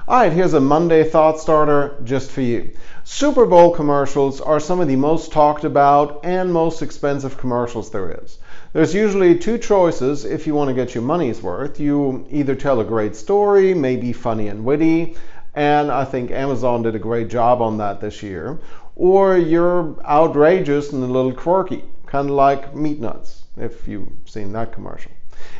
Alright, here's a Monday thought starter just for you. Super Bowl commercials are some of the most talked about and most expensive commercials there is. There's usually two choices if you want to get your money's worth. You either tell a great story, maybe funny and witty, and I think Amazon did a great job on that this year, or you're outrageous and a little quirky, kind of like Meat Nuts, if you've seen that commercial.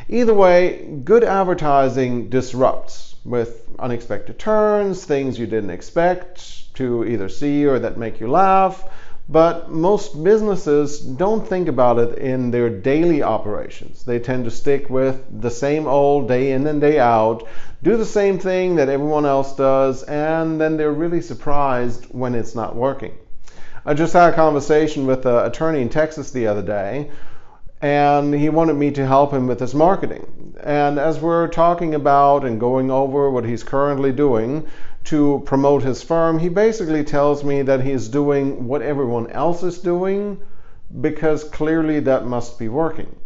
Either way, good advertising disrupts with unexpected turns, things you didn't expect to either see or that make you laugh. But most businesses don't think about it in their daily operations. They tend to stick with the same old day in and day out, do the same thing that everyone else does, and then they're really surprised when it's not working. I just had a conversation with an attorney in Texas the other day, and he wanted me to help him with his marketing. And as we're talking about and going over what he's currently doing to promote his firm, he basically tells me that he's doing what everyone else is doing because clearly that must be working.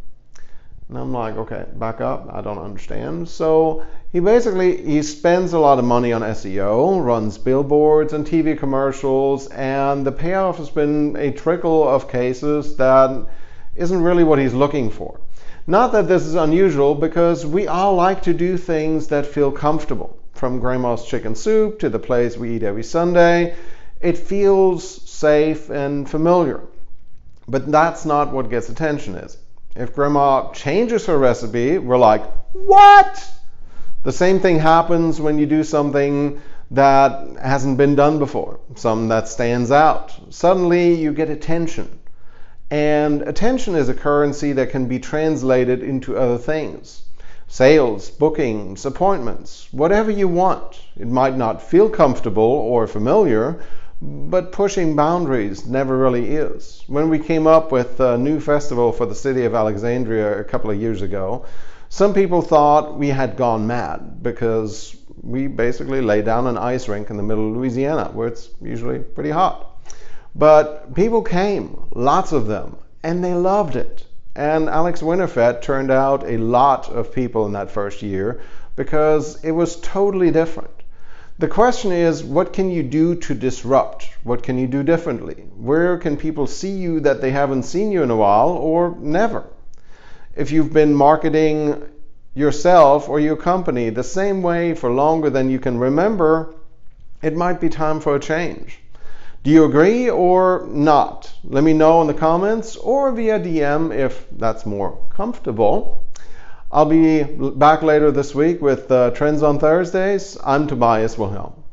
And I'm like, okay, back up, I don't understand. So he spends a lot of money on SEO, runs billboards and TV commercials, and the payoff has been a trickle of cases that isn't really what he's looking for. Not that this is unusual, because we all like to do things that feel comfortable. From grandma's chicken soup to the place we eat every Sunday, it feels safe and familiar. But that's not what gets attention, is it? If grandma changes her recipe, we're like, what? The same thing happens when you do something that hasn't been done before, something that stands out. Suddenly you get attention. And attention is a currency that can be translated into other things. Sales, bookings, appointments, whatever you want. It might not feel comfortable or familiar, but pushing boundaries never really is. When we came up with a new festival for the city of Alexandria a couple of years ago, some people thought we had gone mad because we basically lay down an ice rink in the middle of Louisiana, where it's usually pretty hot. But people came, lots of them, and they loved it. And Alex Winterfett turned out a lot of people in that first year because it was totally different. The question is, what can you do to disrupt? What can you do differently? Where can people see you that they haven't seen you in a while or never? If you've been marketing yourself or your company the same way for longer than you can remember, it might be time for a change. Do you agree or not? Let me know in the comments or via DM if that's more comfortable. I'll be back later this week with Trends on Thursdays. I'm Tobias Wilhelm.